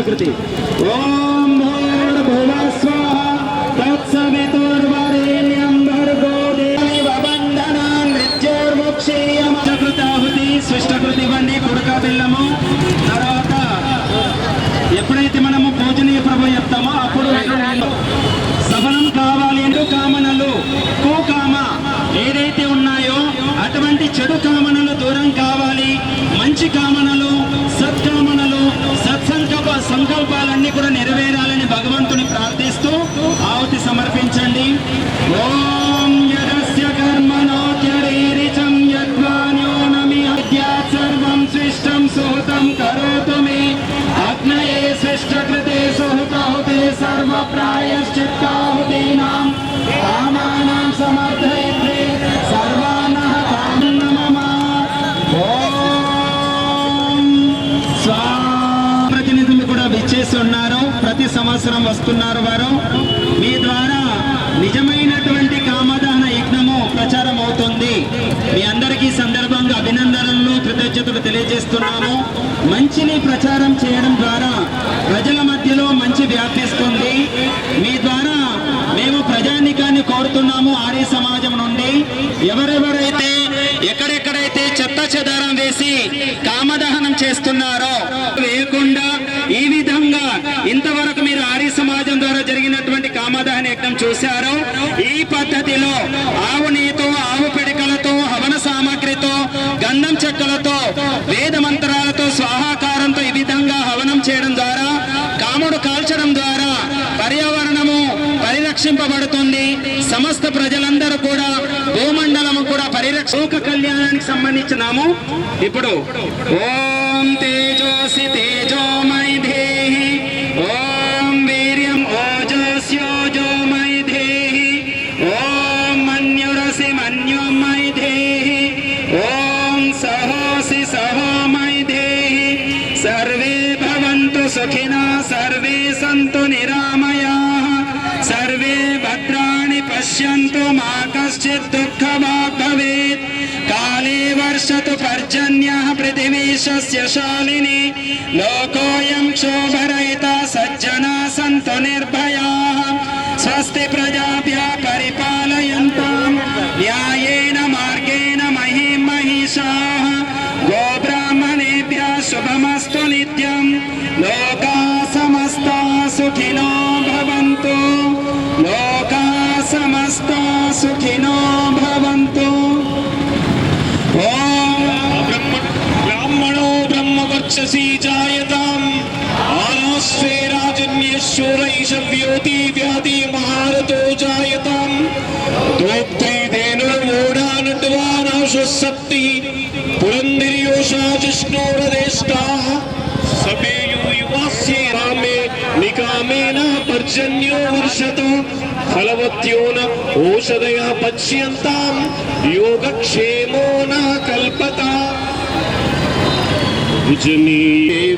స్విష్టకృతి. ఓం భూర్భువః స్వః తత్సవితుర్వరేణ్యం భర్గో దేవో వందనాన్ మృత్యోర్ముక్షీయం. స్విష్టకృతాహుతి స్విష్టకృతి ఇవ్వండి, కుడక బెల్లము. తర్వాత ఎప్పుడైతే మనము పూజనీయ ప్రభు చెప్తామో అప్పుడు సఫలం కావాలి. ఎందు కామనలు కుకామ ఏదైతే ఉన్నాయో అటువంటి చెడు కామనలు దూరం కావాలి. మంచి కామనలు, సత్కామనలు, సంకల్పాలన్నీ కూడా నెరవేరాలని భగవంతుని ప్రార్థిస్తూ ఆహుతి సమర్పించండి. ఓం యదస్య కర్మణోత్యరీరిచం యద్వాన్యో నమి అద్యాత్ సర్వం స్విష్టం సుహృతం కరోతు మే అగ్నయే స్విష్టకృతే సుహృతాహుతే సర్వప్రాయశ్చిత్తాహుతీనాం కామానాం సమర్థయతే సర్వానః కామనమమ. ఓం స్వా ప్రతినిధులు కూడా విచ్చేసి ఉన్నారు, ప్రతి సంవత్సరం వస్తున్నారు వారు. మీ ద్వారా నిజమైనటువంటి కామదహన యజ్ఞము ప్రచారం అవుతుంది. మీ అందరికీ సందర్భంగా అభినందనలు, కృతజ్ఞతలు తెలియజేస్తున్నాము. మంచిని ప్రచారం చేయడం ద్వారా ప్రజల మధ్యలో మంచి వ్యాపిస్తుంది. మీ ద్వారా మేము ప్రజానికాన్ని కోరుతున్నాము. ఆర్య సమాజం నుండి ఎవరెవరైతే ఎక్కడెక్కడైతే చెత్త చెదారం వేసి కామదహనం చేస్తున్నారో వేయకుండా ఈ విధంగా ఇంతవరకు మీరు ఆర్య సమాజం ద్వారా జరిగినటువంటి కామదహన యజ్ఞం చూశారో ఈ పద్ధతిలో ఆవు నెయ్యితో, ఆవు పిడికలతో, హవన సామాగ్రితో, గంధం చెక్కలతో, వేద మంత్రాలతో, స్వాహాకారంతో ఈ విధంగా హవనం చేయడం ద్వారా, కాముడు కాల్చడం ద్వారా పర్యావరణము పరిరక్షింపబడుతుంది. సమస్త ప్రజలందరూ కూడా, భూమండలము కూడా లోక కళ్యాణానికి సంబంధించినాము. ఇప్పుడు ఓం తేజోసి తేజోమయ ధేహి, ఓం వీర్యం ఓజస్యోజోమయ ధేహి, ఓం మన్యురసి మన్యోమయ ధేహి, ఓం సహోసి సహోమయ ధేహి. సర్వే భవంతు సుఖినః, సర్వే సంతు నిరామయాః, సర్వే భద్రాణి పశ్యంతు మా కశ్చిత్ దుఃఖభాగ్ భవేత్. కాళే వర్షతు పర్జన్యః పృథివీ సస్యశాలినీ, లోకోऽयं క్షోభరహితः సజ్జనాः సంతు నిర్భయాः. స్వస్తి ప్రజాభ్యः పరిపాలయంతాం న్యాయేన మార్గేణ మహీం మహిషాः. గోబ్రాహ్మణేభ్యः శుభమస్తు నిత్యం. లోకాः సమస్తాः సుఖినో భవంతు. లోకాः సమస్తాः సుఖినో భవంతు. బ్రాహ్మణో బ్రహ్మవర్చసి జాయతాం, ఆనస్వే రాజన్యేశ్వరైషవ్యోతి వ్యాధి మహారతో జాయతాం. దోక్తైదేనుర్మూఢానడ్వానాశుసక్తి పురంధిర్యోషా జిష్ణోరదేష్టాః. సభేయు యువాస్యే రామే నికామేన పర్జన్యో వర్షతు. ఫలవత్యో న ఓషధయః పచ్యంతాం, యోగక్షేమో న కల్పతా.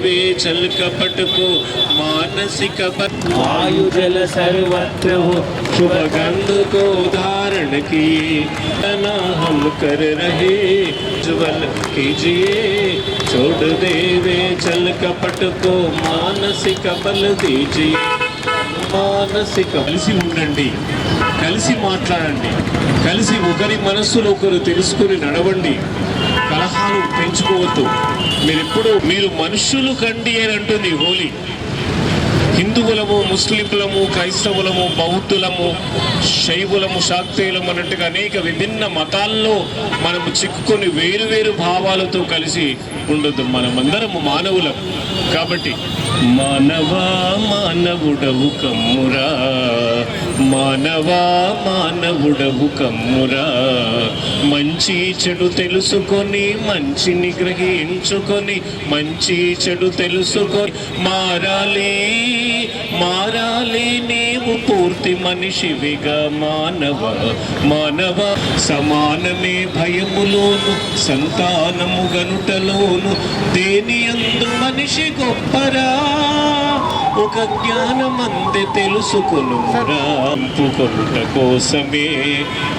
वे चल कपट को मानसिक वायु जल सर्वत्र हो, शुभ गंध को धारण किए ना हम कर रहे ज्वल कीजिए. छोड़ देवे चल कपट को मानसिक बल दीजिए. మానసిక కలిసి ఉండండి, కలిసి మాట్లాడండి, కలిసి ఒకరి మనస్సులో ఒకరు తెలుసుకుని నడవండి. కలహాలు పెంచుకోవద్దు. మీరు మనుషులు కండి అని అంటుంది హోలీ. హిందువులము, ముస్లింలము, క్రైస్తవులము, బౌద్ధులము, శైవులము, శాక్తేయులము అన్నట్టుగా అనేక విభిన్న మతాల్లో మనము చిక్కుకొని వేరువేరు భావాలతో కలిసి ఉండొద్దు. మనమందరము మానవులం కాబట్టి మానవా మానవుడవు కమ్మురా, మానవా మానవుడవు కమ్మురా. మంచి చెడు తెలుసుకొని మంచిని గ్రహించుకొని, మంచి చెడు తెలుసుకొని మారాలి, మారాలి నీవు పూర్తి మనిషివిగా. మానవ మానవ సమానమే భయములోను సంతానము గనుటలోను, దేని యందు మనిషి గొప్పరా ఒక జ్ఞానమందే తెలుసుకొనురా. అంపుకొనుట కోసమే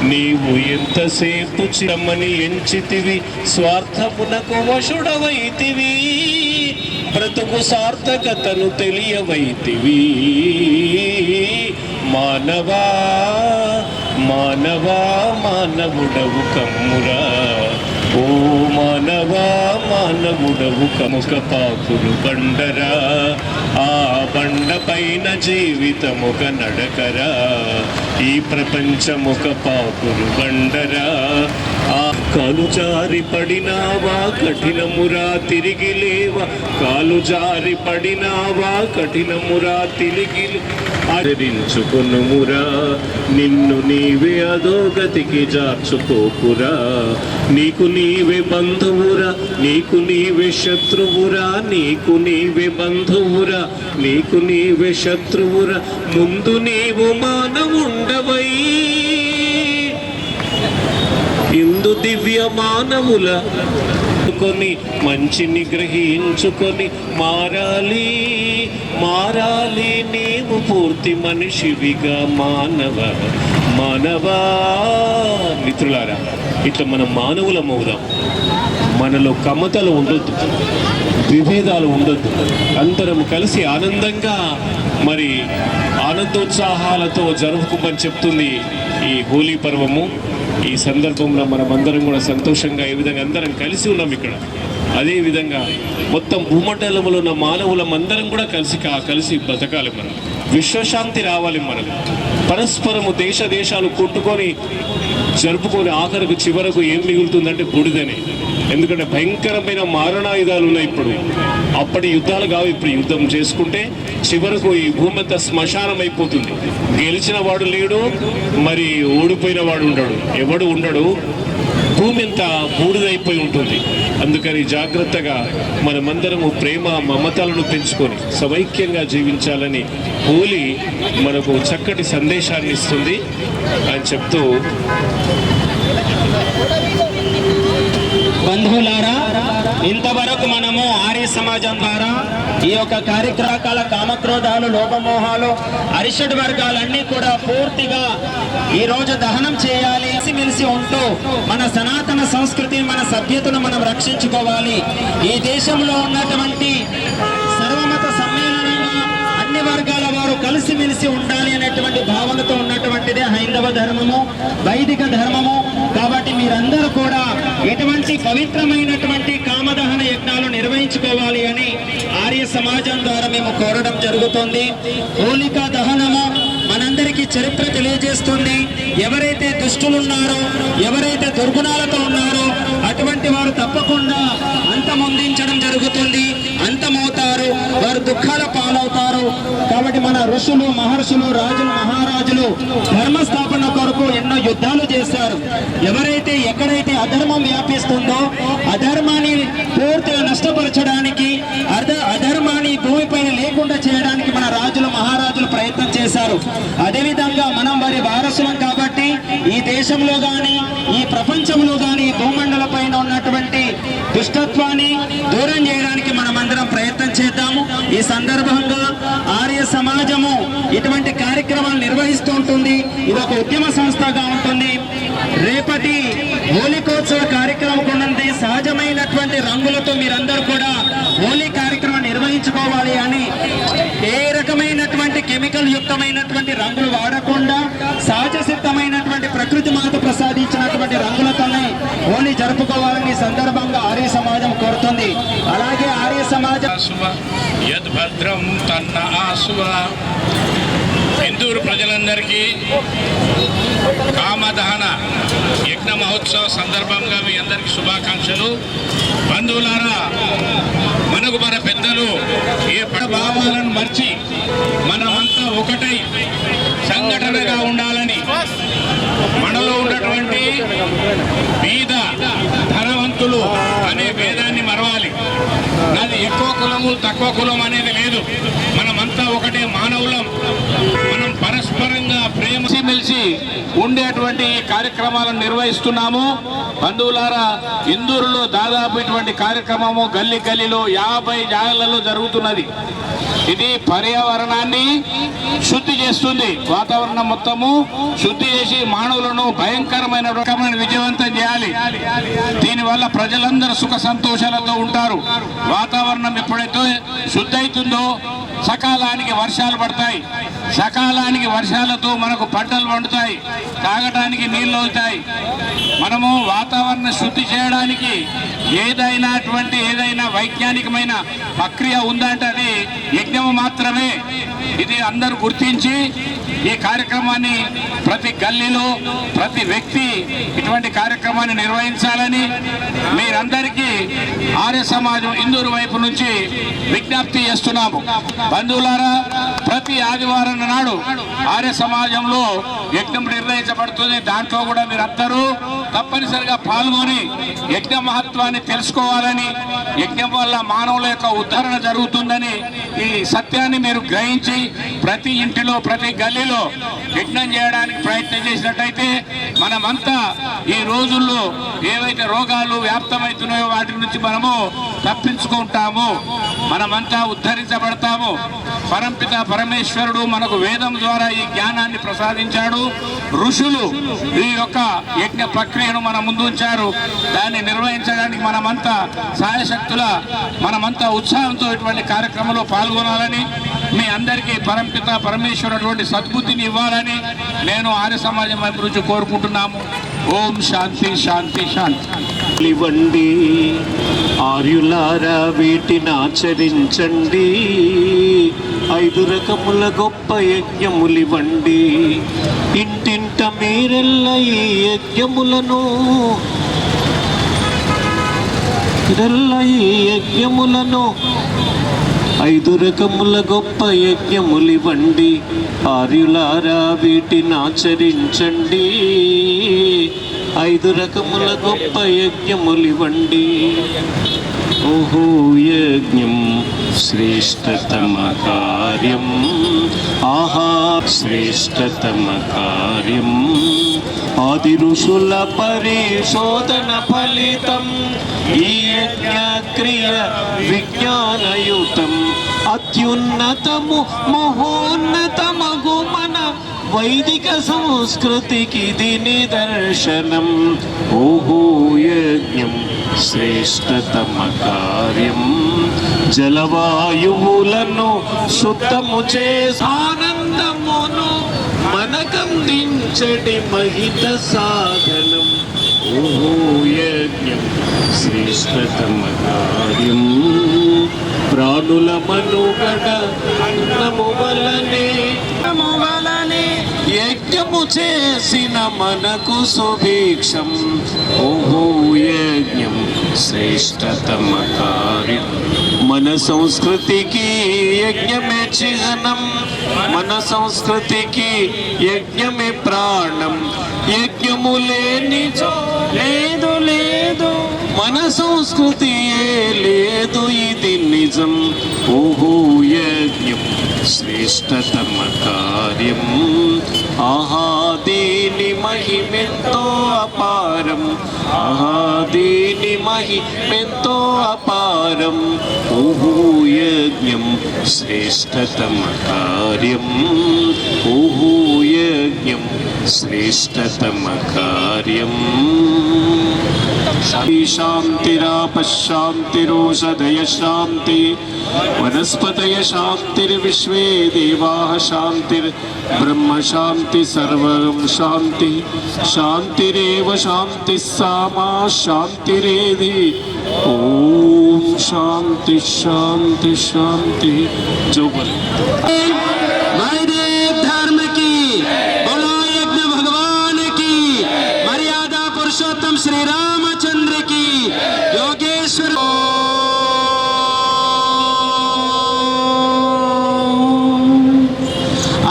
నీవు ఎంతసేపు చిరమని ఎంచితివి, స్వార్థమునకు వశుడవైతివి. బ్రతుకు సార్థకతను తెలియవైతివి మానవా మానవా మానవుడవు కమ్మురా ఓ మానవా మానవుడవు కముక పాకులు బండరా ఆ బండ పైన జీవితముక నడకరా ఈ ప్రపంచముక పాకులు బండరా ఆ కాలు జారి పడినావా కఠినమురా తిరిగి లేవా కాలు జారి పడినావా కఠినమురా తిరిగి ఆచరించుకొనుమురా నిన్ను నీవే అధోగతికి జార్చుకోకురా నీకు నీవే బంధువురా నీకు నీవే శత్రువురా నీకు నీవే బంధువురా నీకు నీవే శత్రువురా ముందు నీవు మానవుండవై ఇందు దివ్య మానవుల కొని మంచిని గ్రహించుకొని మారాలి మారాలి నీవు పూర్తి మనిషివిగా మానవా మిత్రులారా ఇట్లా మనం మానవులం అవుదాం మనలో కమతలు ఉండొద్దు విభేదాలు ఉండొద్దు అందరం కలిసి ఆనందంగా మరి ఆనందోత్సాహాలతో జరుపుకోమని చెప్తుంది ఈ హోలీ పర్వము ఈ సందర్భంలో మనం అందరం కూడా సంతోషంగా ఈ విధంగా అందరం కలిసి ఉన్నాం ఇక్కడ అదే విధంగా మొత్తం భూమండలంలో ఉన్న మానవులం అందరం కూడా కలిసి బ్రతకాలి మనం విశ్వశాంతి రావాలి మనం పరస్పరము దేశాలు కొట్టుకొని జరుపుకొని ఆఖరికి చివరకు ఏం మిగులుతుందంటే బుడిదని ఎందుకంటే భయంకరమైన మారణాయుధాలు ఉన్నాయి ఇప్పుడు అప్పటి యుద్ధాలు కావు ఇప్పుడు యుద్ధం చేసుకుంటే చివరకు ఈ భూమి అంతా శ్మశానం అయిపోతుంది గెలిచిన వాడు లేడు మరి ఓడిపోయిన వాడు ఉండడు ఎవడు ఉండడు భూమి అంతా బూడిదైపోయి ఉంటుంది అందుకని జాగ్రత్తగా మనమందరము ప్రేమ మమతలను పెంచుకొని సమైక్యంగా జీవించాలని హోలీ మనకు చక్కటి సందేశాన్ని ఇస్తుంది అని చెప్తూ బంధువులారా ఇంతవరకు మనము ఆర్య సమాజం ద్వారా ఈ యొక్క కార్యక్రమాల కామక్రోధాలు లోపమోహాలు అరిషడ్ వర్గాలన్నీ కూడా పూర్తిగా ఈ రోజు దహనం చేయాలి మెలిసి ఉంటూ మన సనాతన సంస్కృతిని మన సభ్యతను మనం రక్షించుకోవాలి ఈ దేశంలో ఉన్నటువంటి సర్వమత సమ్మేళనంగా అన్ని వర్గాల వారు కలిసిమెలిసి ఉండాలి అనేటువంటి భావనతో ఉన్నటువంటిదే హైందవ ధర్మము వైదిక ధర్మము కాబట్టి మీరందరూ కూడా ఎటువంటి పవిత్రమైనటువంటి కామదహన యజ్ఞాలు నిర్వహించుకోవాలి అని ఆర్య సమాజం ద్వారా మేము కోరడం జరుగుతుంది హోలికా దహనము మనందరికీ చరిత్ర తెలియజేస్తుంది ఎవరైతే దుష్టులున్నారో ఎవరైతే దుర్గుణాలతో ఉన్నారో అటువంటి వారు తప్పకుండా అంతమొందించడం జరుగుతుంది అంతమవుతారు వారు దుఃఖాల పాలవుతారు కాబట్టి మన ఋషులు మహర్షులు రాజులు మహారాజులు ధర్మస్థాపన కొరకు ఎన్నో యుద్ధాలు చేశారు ఎవరైతే ఎక్కడైతే అధర్మం వ్యాపిస్తుందో అధర్మాన్ని పూర్తిగా నష్టపరచడానికి అధర్మాన్ని భూమిపైన లేకుండా చేయడానికి మన రాజులు మహారాజులు ప్రయత్నం చేశారు అదేవిధంగా మనం వారి వారసులం కాబట్టి ఈ దేశంలో గాని ఈ ప్రపంచంలో గాని భూమండల పైన ఉన్నటువంటి దుష్టత్వాన్ని దూరం చేయడానికి మనమందరం ప్రయత్నం చేద్దాము ఈ సందర్భంగా ఆర్య సమాజము ఇటువంటి కార్యక్రమాలు నిర్వహిస్తూ ఉంటుంది ఇది ఒక ఉద్యమ సంస్థగా ఉంటుంది రేపటి హోలికోత్సవ కార్యక్రమం ఉన్నది సహజమైనటువంటి రంగులతో మీరందరూ కూడా హోలీ కార్యక్రమం నిర్వహించుకోవాలి అని ఏ రకమైనటువంటి కెమికల్ యుక్తమైనటువంటి రంగులు వాడకుండా సహజ సిద్ధమైనటువంటి ప్రకృతి మాత ప్రసాదించినటువంటి రంగులతోనే హోలీ జరుపుకోవాలని సందర్భంగా ఆర్య సమాజం కోరుతుంది అలాగే ఆర్య సమాజం యద్భద్రం తన్న ఆసువ హిందూ ప్రజలందరికీ కామదహన యజ్ఞ మహోత్సవ సందర్భంగా మీ అందరికీ శుభాకాంక్షలు బంధువులారా మనకు మన పెద్దలు ఏ భావాలను మర్చి మనమంతా ఒకటై సంఘటనగా ఉండాలని మనలో ఉన్నటువంటి బీద ధనవంతులు అనే భేదాన్ని మరవాలి నాది ఎక్కువ కులము తక్కువ కులం అనేది లేదు మనమంతా ఒకటే మానవులం మనం పరస్పరంగా ప్రేమ కలిసి ఉండేటువంటి ఈ కార్యక్రమాలను నిర్వహిస్తున్నాము. బంధువులారా, ఇందూరులో దాదాపు ఇటువంటి కార్యక్రమము గల్లీ గల్లీలో 50 జాగాలలో జరుగుతున్నది. ఇది పర్యావరణాన్ని శుద్ధి చేస్తుంది. వాతావరణం మొత్తము శుద్ధి చేసి మానవులను భయంకరమైన రకమైన విజయవంతం చేయాలి. దీనివల్ల ప్రజలందరూ సుఖ సంతోషాలతో ఉంటారు. వాతావరణం ఎప్పుడైతే శుద్ధి అవుతుందో సకాలానికి వర్షాలు పడతాయి. సకాలానికి వర్షాలతో మనకు పంటలు పండుతాయి, తాగడానికి నీళ్లు అవుతాయి. మనము వాతావరణ శుద్ధి చేయడానికి ఏదైనా వైజ్ఞానికమైన ప్రక్రియ ఉందంటే అది యజ్ఞము మాత్రమే. ఇది అందరూ గుర్తించి ఈ కార్యక్రమాన్ని ప్రతి గల్లీలో ప్రతి వ్యక్తి ఇటువంటి కార్యక్రమాన్ని నిర్వహించాలని మీరందరికీ ఆర్య సమాజం ఇందూరు వైపు నుంచి విజ్ఞప్తి చేస్తున్నాము. బంధువులారా, ప్రతి ఆదివారం నాడు ఆర్య సమాజంలో యజ్ఞం నిర్వహించబడుతుంది. దాంట్లో కూడా మీరందరూ తప్పనిసరిగా పాల్గొని యజ్ఞ మహత్వాన్ని తెలుసుకోవాలని, యజ్ఞం వల్ల మానవుల యొక్క ఉద్ధరణ జరుగుతుందని ఈ సత్యాన్ని మీరు గ్రహించి ప్రతి ఇంటిలో ప్రతి గల్లీలో యజ్ఞం చేయడానికి ప్రయత్నం చేసినట్టయితే మనమంతా ఈ రోజుల్లో ఏవైతే రోగాలు వ్యాప్తమవుతున్నాయో వాటి నుంచి మనము తప్పించుకుంటాము, మనమంతా ఉద్ధరించబడతాము. పరంపిత పరమేశ్వరుడు మనకు వేదం ద్వారా ఈ జ్ఞానాన్ని ప్రసాదించాడు. ఋషులు ఈ యొక్క యజ్ఞ ప్రక్రియను మన ముందు ఉంచారు. దాన్ని నిర్వహించడానికి మనమంతా సాయశక్తుల మనమంతా ఉత్సాహంతో ఇటువంటి కార్యక్రమంలో పాల్గొనాలని, మీ అందరికీ పరంపిత పరమేశ్వరుడు అటువంటి సద్బుద్ధిని ఇవ్వాలని నేను ఆర్య సమాజం వైపు నుంచి కోరుకుంటున్నాము. ఓం శాంతి శాంతి శాంతి. ఇవ్వండి ఆర్యులారా, వీటిని ఆచరించండి. 5 రకముల గొప్ప యజ్ఞములివ్వండి. ఇంటింట మీరెల్ల ఈ యజ్ఞములను 5 రకముల గొప్ప యజ్ఞములివ్వండి. ఆర్యులారా, వీటిని ఆచరించండి. 5 రకముల గొప్ప యజ్ఞములివ్వండి. ఓహో యజ్ఞం శ్రేష్టతమ కార్యం, ఆహా శ్రేష్టతమ కార్యం. ఆది ఋషుల పరిశోధన ఫలితం ఈ యజ్ఞక్రియ విజ్ఞానయుతం. అత్యున్నతము మహోన్నతమగు మన వైదిక సంస్కృతికి ఇది నిదర్శనం. ఓహో యజ్ఞం శ్రేష్టతమ కార్యం. జలవాయువులను శుద్ధము చేసి ఆనందమును మనకందించడి మహిత సాధనం. ఓహో యజ్ఞం శ్రేష్టతమ కార్యం. ప్రాణుల మనుగడ అన్నము వలనే యజ్ఞము చేసిన మనకు సుభిక్షం. ఓహో యజ్ఞం శ్రేష్టతమ కార్యం. మన సంస్కృతికి యజ్ఞమే చిహ్నం, మన సంస్కృతికి యజ్ఞమే ప్రాణం. యజ్ఞము లేని లేదు లేదు, మన సంస్కృతి లేదు, ఇది నిజం. ఓహో యజ్ఞం శ్రేష్టతమ కార్యం. ఆహా దీని మహిమెంతో అపారం, ఆహా దీని మహిమెంతో అపారం. ఓహో యజ్ఞం శ్రేష్టతమ కార్యం. ఓహో యజ్ఞం శ్రేష్టతమ కార్యం. శాంతిరాపశాంతిరోషధయ శాంతి. వనస్పతయ శాంతిర్విశ్వే దేవాః శాంతిర్బ్రహ్మ శాంతి. సర్వం శాంతి. శాంతిరేవ శాంతి సామా శాంతిరేధి. ఓం శాంతి శాంతి శాంతి. जो बोले वैदिक धर्म की बोलो, यज्ञ भगवान की मर्यादा, पुरुषोत्तम श्री रामचंद्र की, योगेश्वर.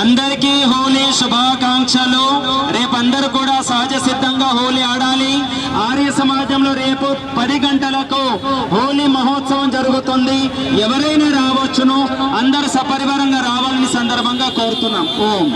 అందరికీ హోలీ శుభాకాంక్షలు. రేపు అందరూ కూడా సహజ సిద్ధంగా హోలీ ఆడాలి. ఆర్య సమాజంలో రేపు 10 గంటలకు హోలీ మహోత్సవం జరుగుతుంది. ఎవరైనా రావచ్చును, అందరు సపరివారంగా రావాలని సందర్భంగా కోరుతున్నాం. ఓం.